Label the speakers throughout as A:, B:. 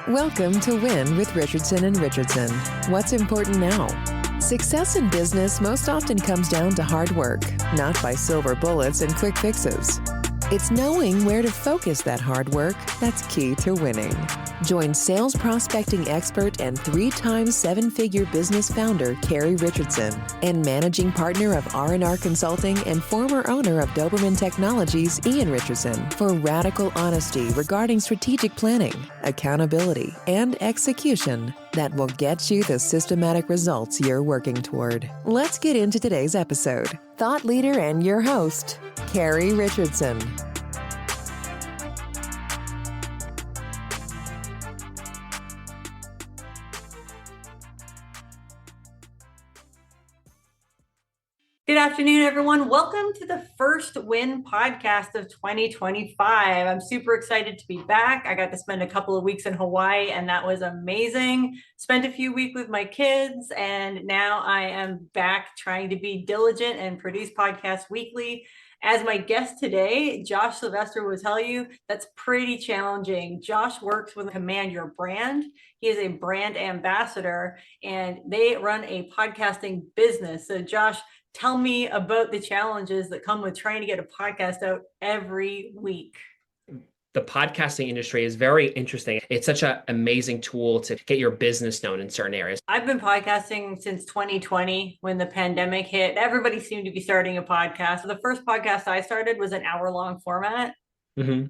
A: Welcome to Win with Richardson and Richardson. What's important now? Success in business most often comes down to hard work, not by silver bullets and quick fixes. It's knowing where to focus that hard work that's key to winning. Join sales prospecting expert and 3-time seven-figure business founder Carrie Richardson and managing partner of R&R Consulting and former owner of Doberman Technologies, Ian Richardson, for radical honesty regarding strategic planning, accountability, and execution that will get you the systematic results you're working toward. Let's get into today's episode. Thought leader and your host, Carrie Richardson.
B: Good afternoon, everyone. Welcome to the first Win podcast of 2025. I'm super excited to be back. I got to spend a couple of weeks in Hawaii, and that was amazing. Spent a few weeks with my kids, and now I am back trying to be diligent and produce podcasts weekly. As my guest today, Josh Silvestro will tell you that's pretty challenging. Josh works with Command Your Brand. He is a brand ambassador, and they run a podcasting business. So Josh, tell me about the challenges that come with trying to get a podcast out every week.
C: The podcasting industry is very interesting. It's such an amazing tool to get your business known in certain areas.
B: I've been podcasting since 2020 when the pandemic hit. Everybody seemed to be starting a podcast. The first podcast I started was an hour-long format.
C: Mm-hmm.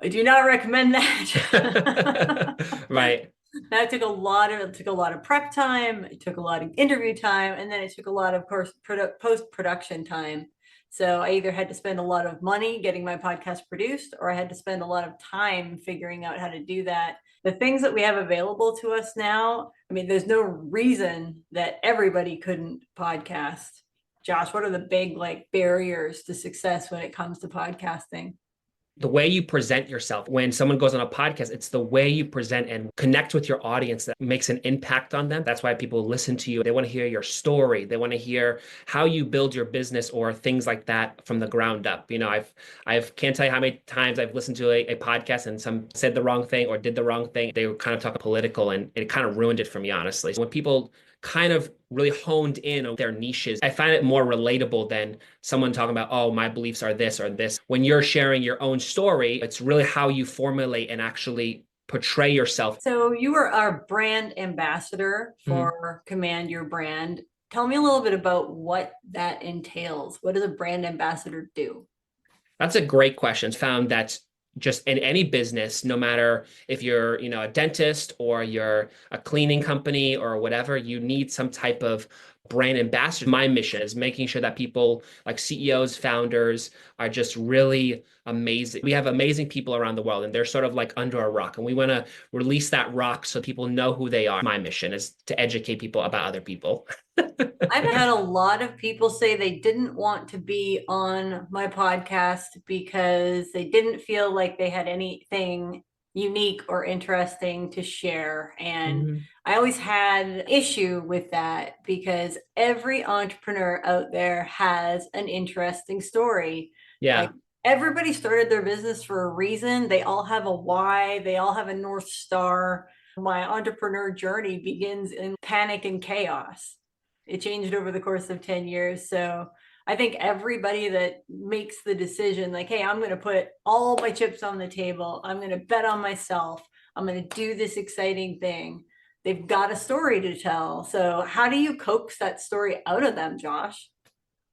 B: I do not recommend that.
C: Right.
B: That took a lot of prep time. It took a lot of interview time, and then it took a lot of course post-production time. So I either had to spend a lot of money getting my podcast produced, or I had to spend a lot of time figuring out how to do that. The things that we have available to us now, I mean, there's no reason that everybody couldn't podcast. Josh, what are the big barriers to success when it comes to podcasting?
C: The way you present yourself. When someone goes on a podcast, it's the way you present and connect with your audience that makes an impact on them. That's why people listen to you. They want to hear your story. They want to hear how you build your business or things like that from the ground up. You know, I've can't tell you how many times I've listened to a podcast and some said the wrong thing or did the wrong thing. They were kind of talking political, and it kind of ruined it for me, honestly. When people kind of really honed in on their niches, I find it more relatable than someone talking about, oh, my beliefs are this or this. When you're sharing your own story, it's really how you formulate and actually portray yourself.
B: So you are our brand ambassador for Command Your Brand. Tell me a little bit about what that entails. What does a brand ambassador do?
C: That's a great question. Found that just in any business, no matter if you're, a dentist or you're a cleaning company or whatever, you need some type of brand ambassador. My mission is making sure that people like CEOs, founders are just really amazing. We have amazing people around the world, and they're sort of like under a rock, and we want to release that rock so people know who they are. My mission is to educate people about other people.
B: I've had a lot of people say they didn't want to be on my podcast because they didn't feel like they had anything unique or interesting to share. And I always had an issue with that because every entrepreneur out there has an interesting story.
C: Yeah.
B: Everybody started their business for a reason. They all have a why. They all have a North Star. My entrepreneur journey begins in panic and chaos. It changed over the course of 10 years. So I think everybody that makes the decision, like, hey, I'm going to put all my chips on the table. I'm going to bet on myself. I'm going to do this exciting thing. They've got a story to tell. So how do you coax that story out of them, Josh?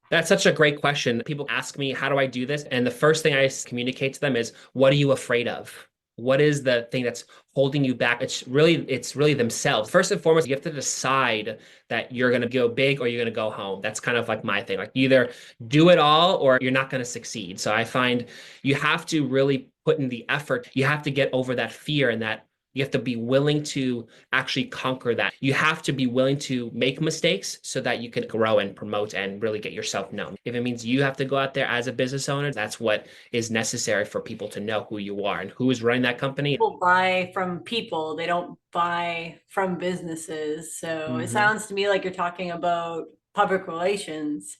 C: That's such a great question. People ask me, how do I do this? And the first thing I communicate to them is, what are you afraid of? What is the thing that's holding you back? It's really themselves. First and foremost, you have to decide that you're going to go big or you're going to go home. That's kind of like my thing. Like, either do it all or you're not going to succeed. So I find you have to really put in the effort. You have to get over that fear, and that you have to be willing to actually conquer that. You have to be willing to make mistakes so that you can grow and promote and really get yourself known. If it means you have to go out there as a business owner, that's what is necessary for people to know who you are and who is running that company.
B: People buy from people. They don't buy from businesses. So it sounds to me like you're talking about public relations.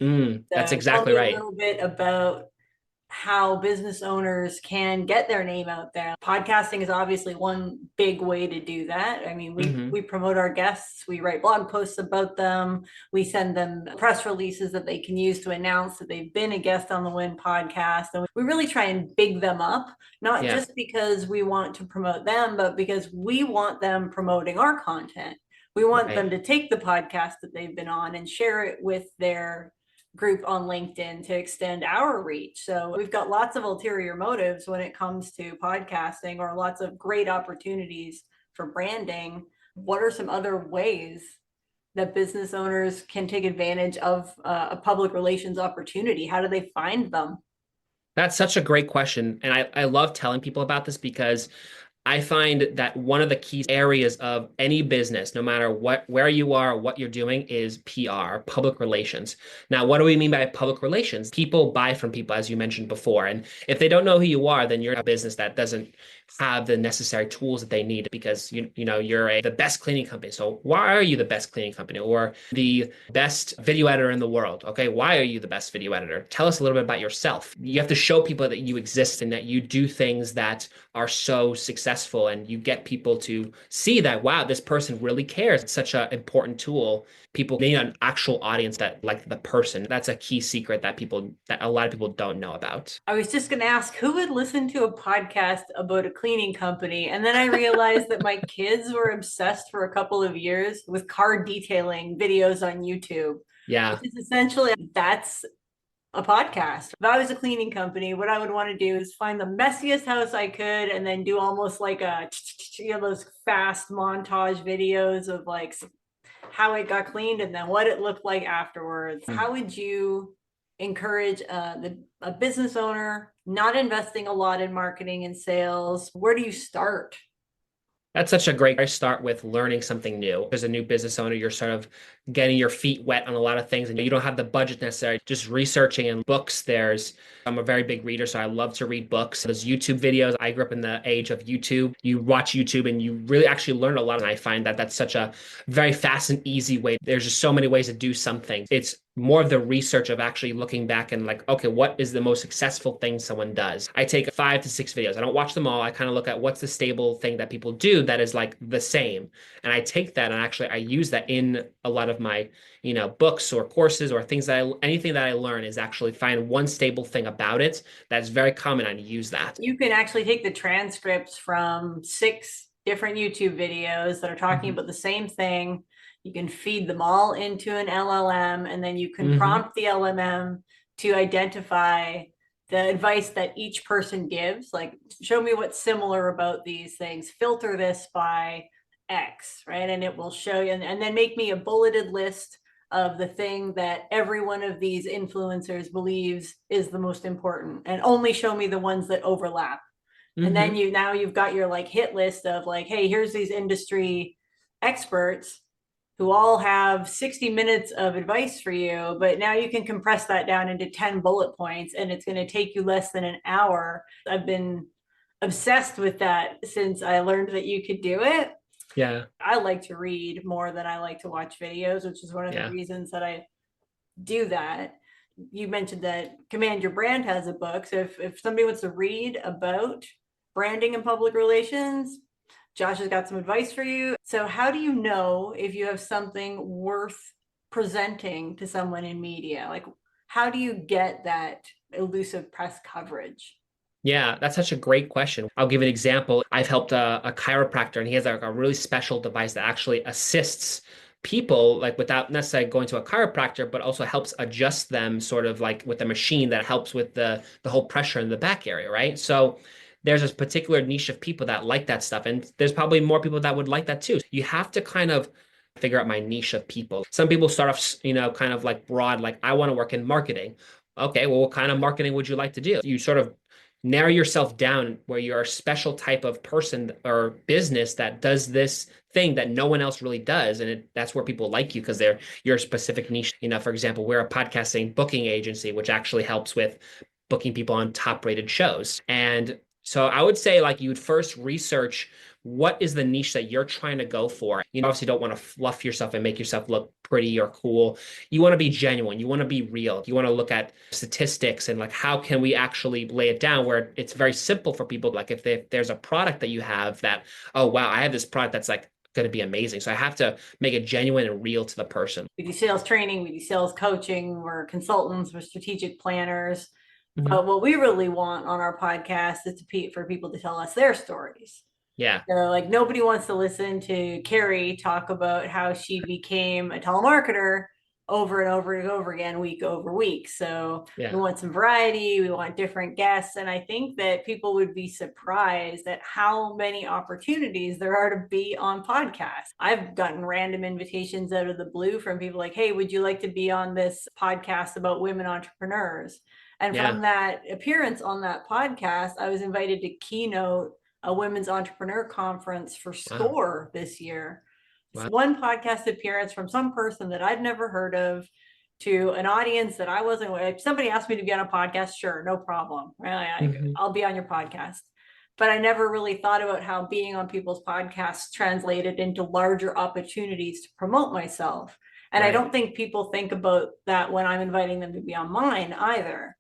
C: That's exactly right.
B: A little bit about how business owners can get their name out there. Podcasting is obviously one big way to do that. I mean, we promote our guests, we write blog posts about them, we send them press releases that they can use to announce that they've been a guest on the Win podcast. And we really try and big them up, not just because we want to promote them, but because we want them promoting our content. We want them to take the podcast that they've been on and share it with their group on LinkedIn to extend our reach. So we've got lots of ulterior motives when it comes to podcasting, or lots of great opportunities for branding. What are some other ways that business owners can take advantage of a public relations opportunity? How do they find them?
C: That's such a great question. And I love telling people about this because I find that one of the key areas of any business, no matter where you are or what you're doing, is PR, public relations. Now, what do we mean by public relations? People buy from people, as you mentioned before. And if they don't know who you are, then you're a business that doesn't have the necessary tools that they need, because you're the best cleaning company. So why are you the best cleaning company, or the best video editor in the world? Okay, why are you the best video editor? Tell us a little bit about yourself. You have to show people that you exist and that you do things that are so successful, and you get people to see that, wow, this person really cares. It's such an important tool. People need an actual audience that like the person. That's a key secret that a lot of people don't know about.
B: I was just going to ask, who would listen to a podcast about a cleaning company? And then I realized that my kids were obsessed for a couple of years with car detailing videos on YouTube.
C: Yeah.
B: Which is essentially, that's a podcast. If I was a cleaning company, what I would want to do is find the messiest house I could, and then do almost like those fast montage videos of like how it got cleaned and then what it looked like afterwards. How would you encourage a business owner not investing a lot in marketing and sales? Where do you start?
C: That's such a great start with learning something new. As a new business owner, you're sort of getting your feet wet on a lot of things, and you don't have the budget necessary. Just researching and books. I'm a very big reader, so I love to read books. There's YouTube videos. I grew up in the age of YouTube. You watch YouTube and you really actually learn a lot. And I find that that's such a very fast and easy way. There's just so many ways to do something. It's more of the research of actually looking back and like, okay, what is the most successful thing someone does? I take 5 to 6 videos. I don't watch them all. I kind of look at what's the stable thing that people do that is like the same. And I take that and actually I use that in a lot of my, books or courses or anything that I learn, is actually find one stable thing about it that's very common, and use that.
B: You can actually take the transcripts from 6 different YouTube videos that are talking about the same thing. You can feed them all into an LLM, and then you can prompt the LLM to identify the advice that each person gives. Like, show me what's similar about these things. Filter this by X, right? And it will show you, and then make me a bulleted list of the thing that every one of these influencers believes is the most important, and only show me the ones that overlap. And then you've got your like hit list of like, hey, here's these industry experts who all have 60 minutes of advice for you, but now you can compress that down into 10 bullet points, and it's going to take you less than an hour. I've been obsessed with that since I learned that you could do it.
C: Yeah.
B: I like to read more than I like to watch videos, which is one of the reasons that I do that. You mentioned that Command Your Brand has a book. So if somebody wants to read about branding and public relations, Josh has got some advice for you. So how do you know if you have something worth presenting to someone in media? Like, how do you get that elusive press coverage?
C: Yeah, that's such a great question. I'll give an example. I've helped a chiropractor, and he has a really special device that actually assists people, like without necessarily going to a chiropractor, but also helps adjust them sort of like with a machine that helps with the whole pressure in the back area, right? So there's this particular niche of people that like that stuff, and there's probably more people that would like that too. You have to kind of figure out my niche of people. Some people start off, kind of like broad, like I want to work in marketing. Okay, well, what kind of marketing would you like to do? You sort of narrow yourself down where you're a special type of person or business that does this thing that no one else really does. And that's where people like you, because you're a specific niche. For example, we're a podcasting booking agency, which actually helps with booking people on top rated shows. And so I would say like you would first research what is the niche that you're trying to go for? You obviously don't want to fluff yourself and make yourself look pretty or cool. You want to be genuine. You want to be real. You want to look at statistics and like, how can we actually lay it down where it's very simple for people. Like if there's a product that you have that, oh, wow, I have this product that's like going to be amazing. So I have to make it genuine and real to the person.
B: We do sales training, we do sales coaching, we're consultants, we're strategic planners.
C: Mm-hmm.
B: But what we really want on our podcast is for people to tell us their stories.
C: Yeah.
B: So like nobody wants to listen to Carrie talk about how she became a telemarketer over and over and over again, week over week. So we want some variety, we want different guests. And I think that people would be surprised at how many opportunities there are to be on podcasts. I've gotten random invitations out of the blue from people like, hey, would you like to be on this podcast about women entrepreneurs? And from that appearance on that podcast, I was invited to keynote a women's entrepreneur conference for SCORE this year. Wow. One podcast appearance from some person that I'd never heard of to an audience that I wasn't. If somebody asked me to be on a podcast, sure, no problem. Really, I'll be on your podcast. But I never really thought about how being on people's podcasts translated into larger opportunities to promote myself. And I don't think people think about that when I'm inviting them to be on mine either.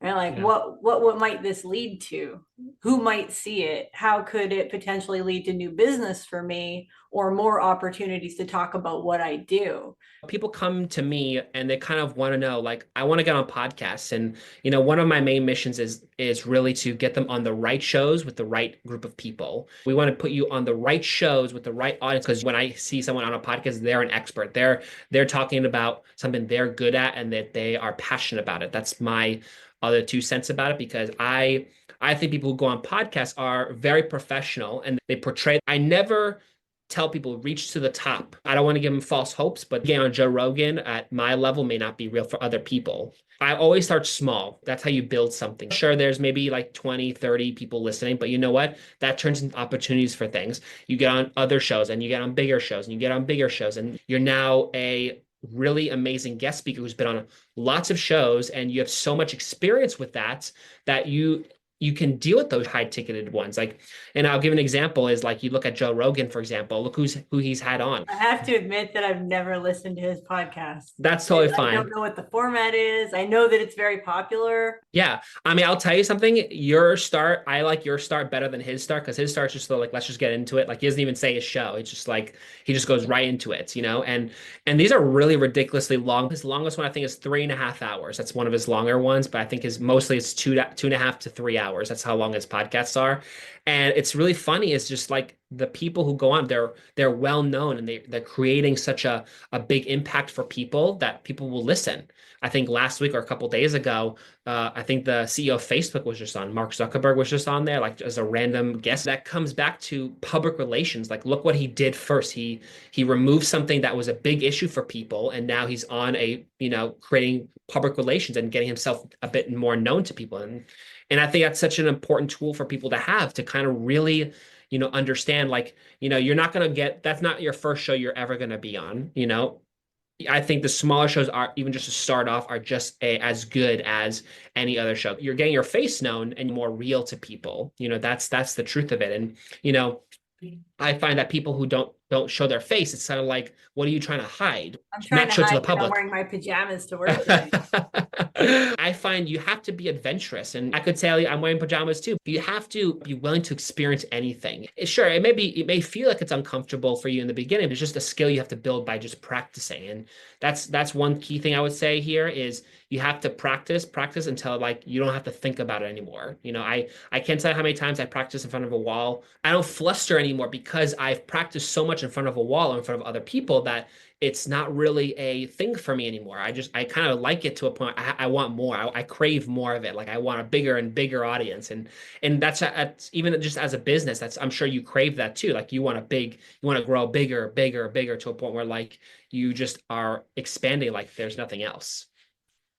B: And like, what might this lead to? Who might see it? How could it potentially lead to new business for me or more opportunities to talk about what I do?
C: People come to me and they kind of want to know, like, I want to get on podcasts. And, you know, one of my main missions is really to get them on the right shows with the right group of people. We want to put you on the right shows with the right audience, because when I see someone on a podcast, they're an expert. They're talking about something they're good at and that they are passionate about it. That's my other 2 cents about it, because I think people who go on podcasts are very professional and they portray. I never tell people reach to the top. I don't want to give them false hopes, but getting on Joe Rogan at my level may not be real for other people. I always start small. That's how you build something. Sure, there's maybe like 20, 30 people listening, but you know what? That turns into opportunities for things. You get on other shows and you get on bigger shows and you get on bigger shows, and you're now a really amazing guest speaker who's been on lots of shows, and you have so much experience with that you can deal with those high ticketed ones. Like, and I'll give an example is like, you look at Joe Rogan, for example, look who he's had on.
B: I have to admit that I've never listened to his podcast.
C: That's totally fine.
B: I don't know what the format is. I know that it's very popular.
C: Yeah. I mean, I'll tell you something, I like your start better than his start, because his start's just like, let's just get into it. Like, he doesn't even say his show. It's just like, he just goes right into it, you know? And these are really ridiculously long. His longest one, I think, is 3.5 hours. That's one of his longer ones, but I think mostly it's 2.5 to 3 hours. That's how long his podcasts are. And it's really funny. It's just like the people who go on, they're well known, and they're creating such a big impact for people that people will listen. I think last week or a couple of days ago, I think the CEO of Facebook was just on. Mark Zuckerberg was just on there, like as a random guest. That comes back to public relations. Like, look what he did first. He removed something that was a big issue for people, and now he's on creating public relations and getting himself a bit more known to people. And I think that's such an important tool for people to have, to kind of really, understand, like, you're not going to that's not your first show you're ever going to be on. I think the smaller shows are, even just to start off, are just as good as any other show. You're getting your face known and more real to people. That's the truth of it. And, I find that people who don't show their face, it's kind of like, what are you trying to hide?
B: I'm trying to hide, but I'm wearing my pajamas to work today.
C: I find you have to be adventurous. And I could say I'm wearing pajamas too. You have to be willing to experience anything. Sure, it may feel like it's uncomfortable for you in the beginning, but it's just a skill you have to build by just practicing. And that's one key thing I would say here is you have to practice until like you don't have to think about it anymore. I can't tell you how many times I practice in front of a wall. I don't fluster anymore because I've practiced so much in front of a wall or in front of other people that it's not really a thing for me anymore. I kind of like it to a point. I want more. I crave more of it. Like, I want a bigger and bigger audience. And that's even just as a business, I'm sure you crave that too. Like, you want to grow bigger to a point where like you just are expanding like there's nothing else.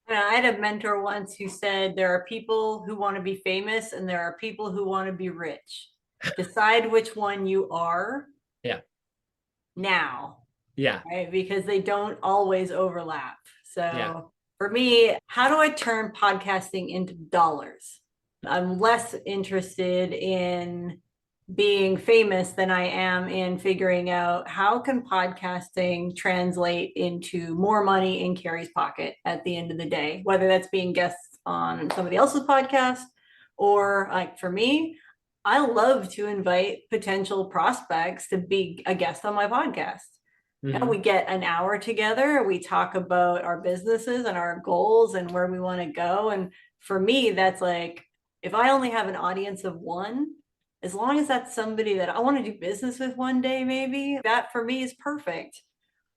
B: I had a mentor once who said, there are people who want to be famous and there are people who want to be rich. Decide which one you are.
C: Yeah.
B: Now.
C: Yeah.
B: Right. Because they don't always overlap. So for me, how do I turn podcasting into dollars? I'm less interested in being famous than I am in figuring out how can podcasting translate into more money in Carrie's pocket at the end of the day, whether that's being guests on somebody else's podcast or like for me, I love to invite potential prospects to be a guest on my podcast. And we get an hour together. We talk about our businesses and our goals and where we want to go. And for me, that's like, if I only have an audience of one, as long as that's somebody that I want to do business with one day, maybe that for me is perfect.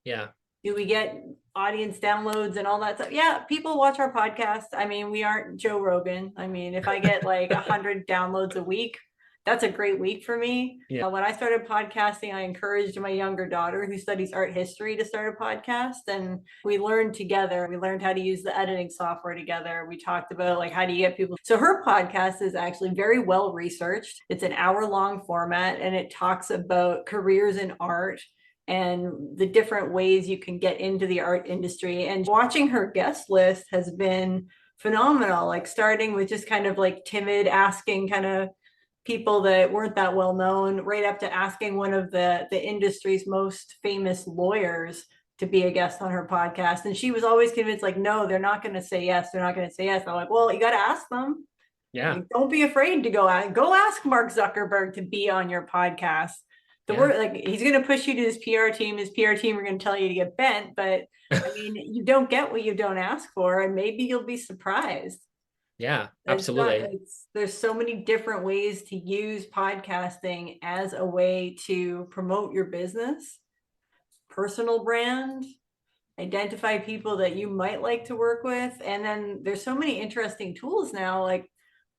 C: Yeah.
B: Do we get audience downloads and all that stuff? Yeah, people watch our podcast. I mean, we aren't Joe Rogan. I mean, if I get like 100 downloads a week, that's a great week for me.
C: Yeah.
B: When I started podcasting, I encouraged my younger daughter who studies art history to start a podcast. And we learned together. We learned how to use the editing software together. We talked about like, how do you get people? So her podcast is actually very well researched. It's an hour-long format and it talks about careers in art and the different ways you can get into the art industry. And watching her guest list has been phenomenal, like starting with just kind of like timid asking kind of people that weren't that well known, right up to asking one of the industry's most famous lawyers to be a guest on her podcast. And she was always convinced like, no, they're not going to say yes. They're not going to say yes. And I'm like, well, you got to ask them.
C: Yeah.
B: Like, don't be afraid to go ask Mark Zuckerberg to be on your podcast. Word, like he's going to push you to his PR team. His PR team are going to tell you to get bent, but I mean, you don't get what you don't ask for, and maybe you'll be surprised.
C: Yeah, absolutely.
B: There's so many different ways to use podcasting as a way to promote your business, personal brand, identify people that you might like to work with, and then there's so many interesting tools now. Like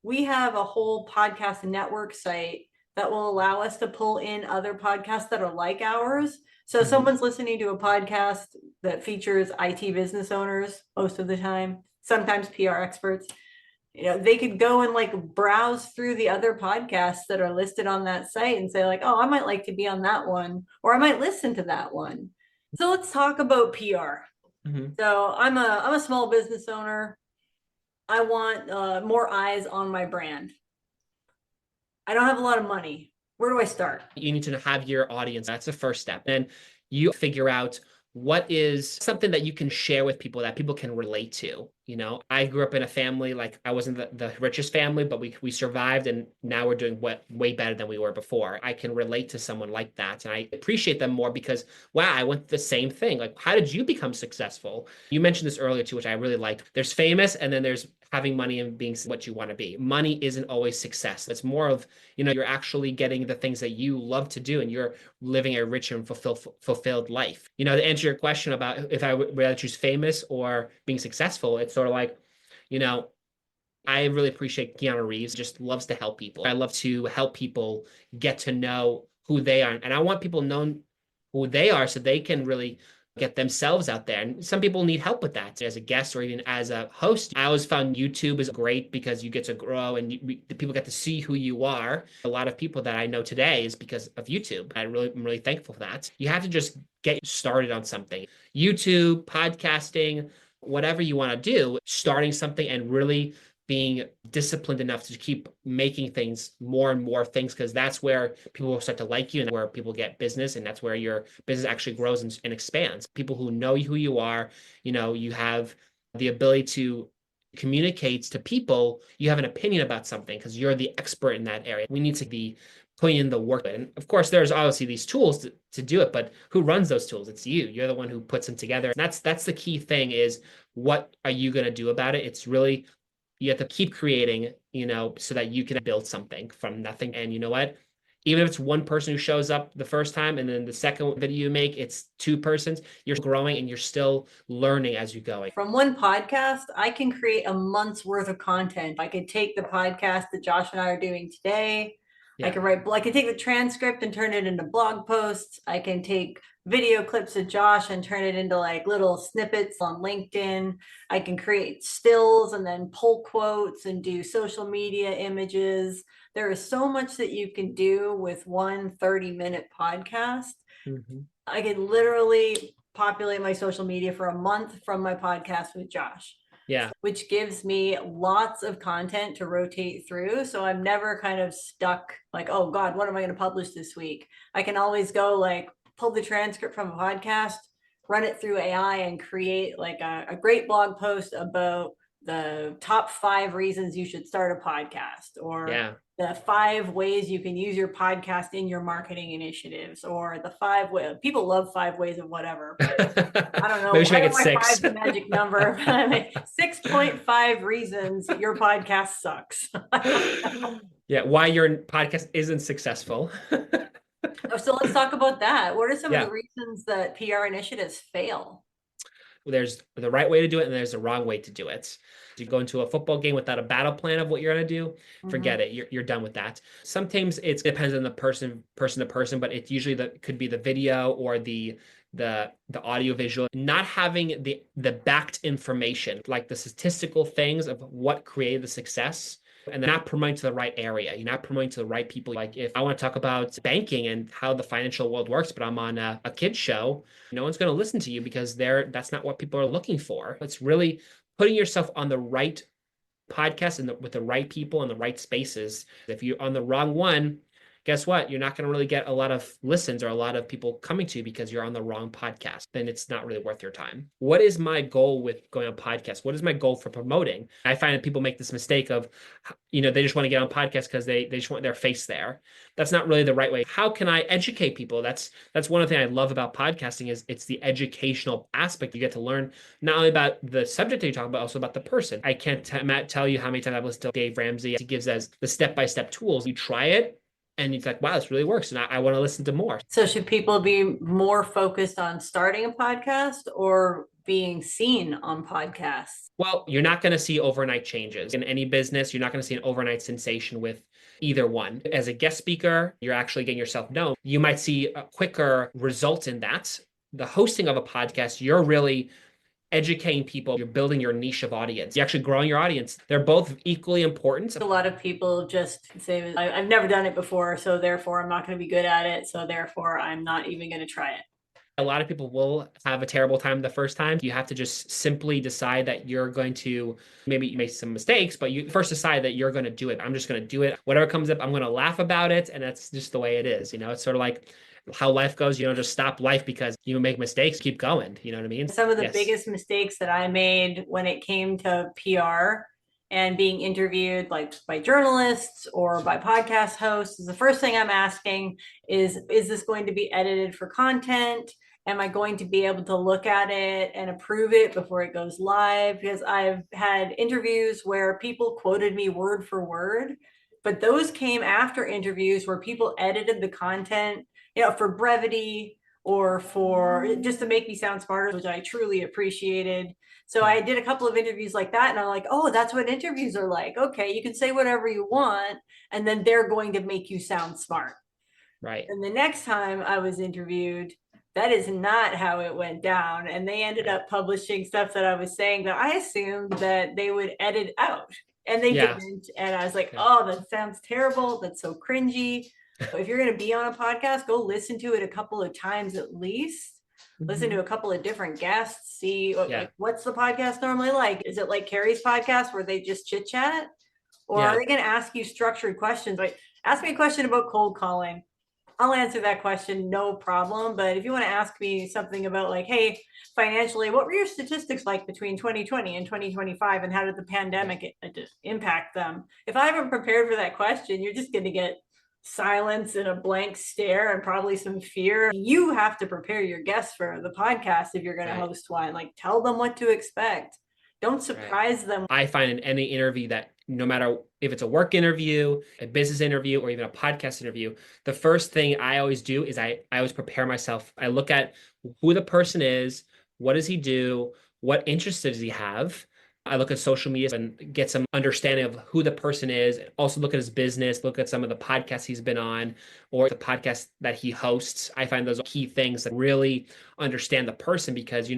B: we have a whole podcast network site that will allow us to pull in other podcasts that are like ours. So someone's listening to a podcast that features IT business owners most of the time, sometimes PR experts. You know, they could go and like browse through the other podcasts that are listed on that site and say like, oh, I might like to be on that one, or I might listen to that one. So let's talk about PR. So I'm a small business owner. I want more eyes on my brand. I don't have a lot of money. Where do I start?
C: You need to have your audience. That's the first step. Then you figure out what is something that you can share with people that people can relate to. You know, I grew up in a family, like I wasn't the richest family, but we survived, and now we're doing way better than we were before. I can relate to someone like that, and I appreciate them more because, wow, I went through the same thing. Like, how did you become successful? You mentioned this earlier too, which I really liked. There's famous, and then there's having money and being what you want to be. Money isn't always success. It's more of, you know, you're actually getting the things that you love to do, and you're living a rich and fulfilled life. You know, to answer your question about if I would rather choose famous or being successful, it's sort of like, you know, I really appreciate Keanu Reeves, just loves to help people. I love to help people get to know who they are. And I want people to know who they are so they can really get themselves out there. And some people need help with that as a guest or even as a host. I always found YouTube is great because you get to grow and the people get to see who you are. A lot of people that I know today is because of YouTube. I'm really thankful for that. You have to just get started on something. YouTube, podcasting, whatever you want to do, starting something and really being disciplined enough to keep making things more and more things, because that's where people will start to like you and where people get business, and that's where your business actually grows and expands. People who know who you are, you know, you have the ability to communicate to people, you have an opinion about something because you're the expert in that area. We need to be putting in the work. And of course, there's obviously these tools to do it, but who runs those tools? It's you. You're the one who puts them together. And that's the key thing is, what are you going to do about it? It's really, you have to keep creating, you know, so that you can build something from nothing. And you know what? Even if it's one person who shows up the first time and then the second video you make, it's two persons, you're growing and you're still learning as you go.
B: From one podcast, I can create a month's worth of content. I could take the podcast that Josh and I are doing today. Yeah. I can take the transcript and turn it into blog posts. I can take video clips of Josh and turn it into like little snippets on LinkedIn. I can create stills and then pull quotes and do social media images. There is so much that you can do with one 30-minute podcast. I could literally populate my social media for a month from my podcast with Josh.
C: Yeah.
B: which gives me lots of content to rotate through. So I'm never kind of stuck like, oh God, what am I going to publish this week? I can always go like pull the transcript from a podcast, run it through AI and create like a great blog post about the top 5 reasons you should start a podcast, or
C: Yeah.
B: the 5 ways you can use your podcast in your marketing initiatives, or the 5 ways. People love 5 ways of whatever, but I don't know.
C: Maybe we should
B: I
C: make
B: don't
C: it
B: know why 5
C: 6.
B: is the magic number. 6.5 reasons your podcast sucks.
C: Yeah, why your podcast isn't successful.
B: So let's talk about that. What are some of
C: Yeah.
B: the reasons that PR initiatives fail?
C: There's the right way to do it and there's the wrong way to do it. You go into a football game without a battle plan of what you're going to do, forget it. You're done with that. Sometimes it depends on the person to person, but it usually could be the video or the audio visual. Not having the backed information, like the statistical things of what created the success, and then not promoting to the right area. You're not promoting to the right people. Like if I want to talk about banking and how the financial world works, but I'm on a kids show, no one's going to listen to you because that's not what people are looking for. It's really putting yourself on the right podcast and with the right people in the right spaces. If you're on the wrong one, guess what? You're not going to really get a lot of listens or a lot of people coming to you because you're on the wrong podcast. Then it's not really worth your time. What is my goal with going on podcasts? What is my goal for promoting? I find that people make this mistake of, they just want to get on podcasts because they just want their face there. That's not really the right way. How can I educate people? That's one of the things I love about podcasting is it's the educational aspect. You get to learn not only about the subject that you're talking about, also about the person. I can't tell you how many times I've listened to Dave Ramsey. He gives us the step-by-step tools. You try it, and it's like, wow, this really works. And I want to listen to more.
B: So should people be more focused on starting a podcast or being seen on podcasts?
C: Well, you're not going to see overnight changes. In any business, you're not going to see an overnight sensation with either one. As a guest speaker, you're actually getting yourself known. You might see a quicker result in that. The hosting of a podcast, you're really educating people. You're building your niche of audience. You're actually growing your audience. They're both equally important.
B: A lot of people just say, I've never done it before, so therefore I'm not going to be good at it. So therefore I'm not even going to try it.
C: A lot of people will have a terrible time the first time. You have to just simply decide that you're going to, maybe you make some mistakes, but you first decide that you're going to do it. I'm just going to do it. Whatever comes up, I'm going to laugh about it. And that's just the way it is. It's sort of like how life goes. You don't just stop life because you make mistakes, keep going. You know what I mean?
B: Some of the biggest mistakes that I made when it came to PR and being interviewed like by journalists or by podcast hosts is the first thing I'm asking is this going to be edited for content? Am I going to be able to look at it and approve it before it goes live? Because I've had interviews where people quoted me word for word, but those came after interviews where people edited the content, for brevity or for just to make me sound smarter, which I truly appreciated. So I did a couple of interviews like that, and I'm like, oh, that's what interviews are like. Okay, you can say whatever you want, and then they're going to make you sound smart.
C: Right.
B: And the next time I was interviewed, that is not how it went down. And they ended up publishing stuff that I was saying that I assumed that they would edit out. And they didn't. And I was like, oh, that sounds terrible. That's so cringy. So if you're going to be on a podcast, go listen to it a couple of times at least. Listen to a couple of different guests. See what's the podcast normally like? Is it like Carrie's podcast where they just chit chat? Or are they going to ask you structured questions? Like, ask me a question about cold calling. I'll answer that question, no problem. But if you want to ask me something about like, hey, financially, what were your statistics like between 2020 and 2025? And how did the pandemic impact them? If I haven't prepared for that question, you're just going to get silence and a blank stare and probably some fear. You have to prepare your guests for the podcast if you're going to host one. Like, tell them what to expect. Don't surprise them.
C: I find in any interview that no matter if it's a work interview, a business interview, or even a podcast interview, the first thing I always do is I always prepare myself. I look at who the person is, what does he do, what interests does he have. I look at social media and get some understanding of who the person is. Also look at his business, look at some of the podcasts he's been on or the podcast that he hosts. I find those key things that really understand the person because, you're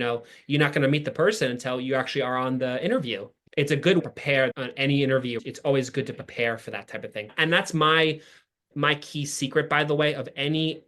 C: not going to meet the person until you actually are on the interview. It's a good prepare on any interview. It's always good to prepare for that type of thing. And that's my key secret, by the way, of any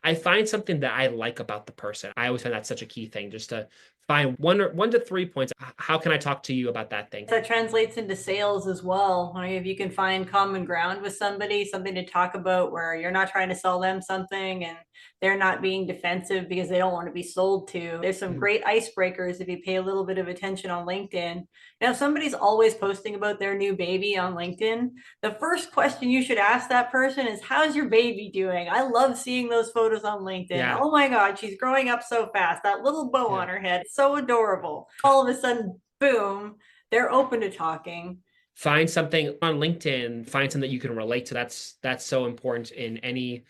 C: I find something that I like about the person. I always find that's such a key thing, just to find one to 3 points. How can I talk to you about that thing?
B: That translates into sales as well. I mean, if you can find common ground with somebody, something to talk about where you're not trying to sell them something and they're not being defensive because they don't want to be sold to. There's some great icebreakers if you pay a little bit of attention on LinkedIn. Now, if somebody's always posting about their new baby on LinkedIn, the first question you should ask that person is, how's your baby doing? I love seeing those photos on LinkedIn.
C: Yeah.
B: Oh my God, she's growing up so fast. That little bow on her head, so adorable. All of a sudden, boom, they're open to talking.
C: Find something on LinkedIn, find something that you can relate to. That's so important in any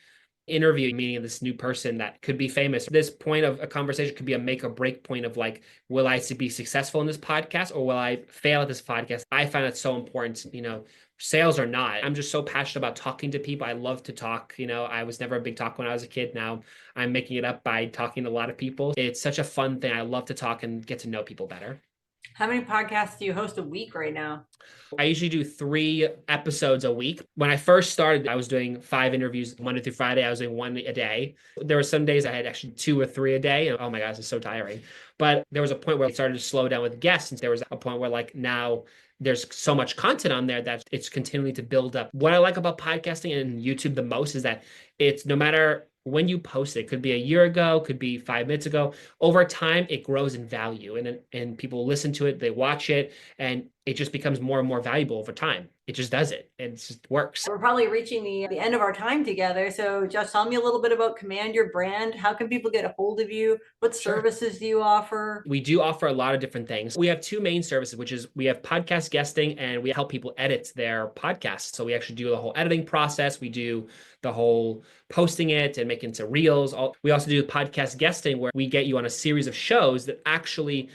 C: interview, meeting this new person that could be famous. This point of a conversation could be a make or break point of like, will I be successful in this podcast or will I fail at this podcast? I find it so important, sales or not. I'm just so passionate about talking to people. I love to talk. I was never a big talker when I was a kid. Now I'm making it up by talking to a lot of people. It's such a fun thing. I love to talk and get to know people better.
B: How many podcasts do you host a week right now?
C: I usually do 3 episodes a week. When I first started, I was doing 5 interviews Monday through Friday. I was doing 1 a day. There were some days I had actually 2 or 3 a day. And oh my gosh, it's so tiring. But there was a point where I started to slow down with guests. And there was a point where like now there's so much content on there that it's continually to build up. What I like about podcasting and YouTube the most is that it's no matter when you post it, could be a year ago, could be 5 minutes ago, over time, it grows in value and people listen to it, they watch it, and it just becomes more and more valuable over time. It just does it. It just works.
B: We're probably reaching the end of our time together. So Josh, tell me a little bit about Command Your Brand. How can people get a hold of you? What services do you offer?
C: We do offer a lot of different things. We have 2 main services, which is we have podcast guesting and we help people edit their podcasts. So we actually do the whole editing process. We do the whole posting it and making it into reels. We also do podcast guesting where we get you on a series of shows that actually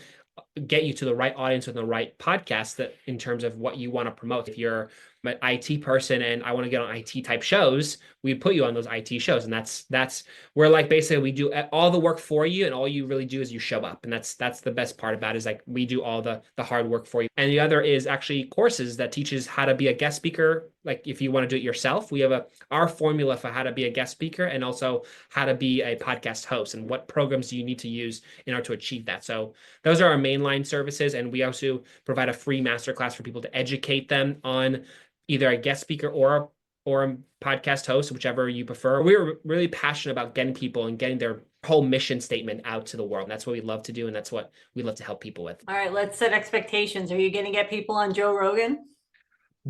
C: get you to the right audience with the right podcast that in terms of what you want to promote. If you're an IT person and I want to get on IT type shows, we put you on those IT shows. And that's where like basically we do all the work for you and all you really do is you show up. And that's the best part about it is like we do all the hard work for you. And the other is actually courses that teaches how to be a guest speaker. Like if you want to do it yourself, we have our formula for how to be a guest speaker and also how to be a podcast host and what programs do you need to use in order to achieve that. So those are our mainline services. And we also provide a free masterclass for people to educate them on either a guest speaker or a podcast host, whichever you prefer. We're really passionate about getting people and getting their whole mission statement out to the world. And that's what we love to do. And that's what we love to help people with.
B: All right, let's set expectations. Are you going to get people on Joe Rogan?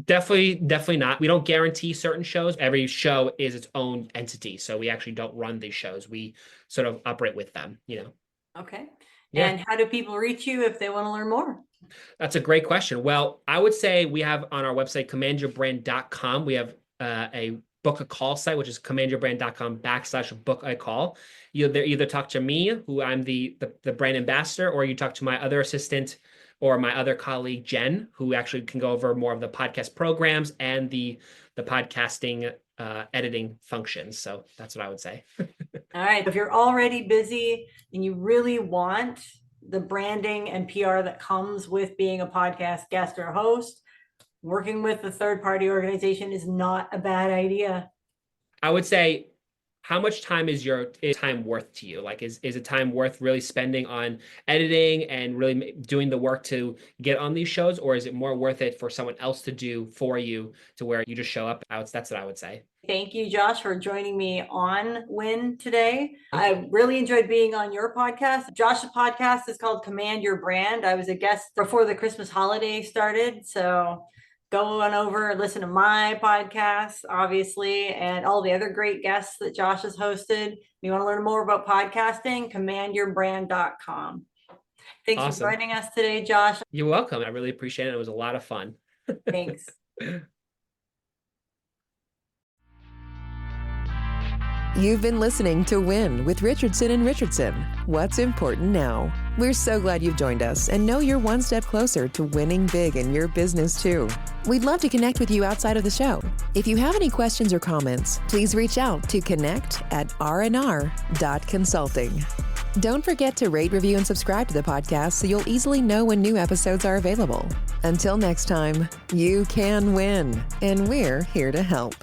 C: Definitely not. We don't guarantee certain shows. Every show is its own entity. So we actually don't run these shows. We sort of operate with them,
B: Okay.
C: Yeah.
B: And how do people reach you if they want to learn more?
C: That's a great question. Well, I would say we have on our website, commandyourbrand.com. We have a book a call site, which is commandyourbrand.com/book a call. You either talk to me, who I'm the brand ambassador, or you talk to my other assistant or my other colleague, Jen, who actually can go over more of the podcast programs and the podcasting editing functions. So that's what I would say.
B: All right. If you're already busy and you really want the branding and PR that comes with being a podcast guest or host, working with a third-party organization is not a bad idea.
C: I would say, how much time is time worth to you? Like, is it time worth really spending on editing and really doing the work to get on these shows? Or is it more worth it for someone else to do for you to where you just show up? That's what I would say.
B: Thank you, Josh, for joining me on Win today. I really enjoyed being on your podcast. Josh's podcast is called Command Your Brand. I was a guest before the Christmas holiday started. So go on over and listen to my podcast, obviously, and all the other great guests that Josh has hosted. If you want to learn more about podcasting, commandyourbrand.com. Thanks
C: Awesome.
B: for joining us today, Josh.
C: You're welcome. I really appreciate it. It was a lot of fun.
B: Thanks.
A: You've been listening to Win with Richardson and Richardson. What's important now? We're so glad you've joined us and know you're one step closer to winning big in your business too. We'd love to connect with you outside of the show. If you have any questions or comments, please reach out to connect@rnr.consulting. Don't forget to rate, review, and subscribe to the podcast so you'll easily know when new episodes are available. Until next time, you can win, and we're here to help.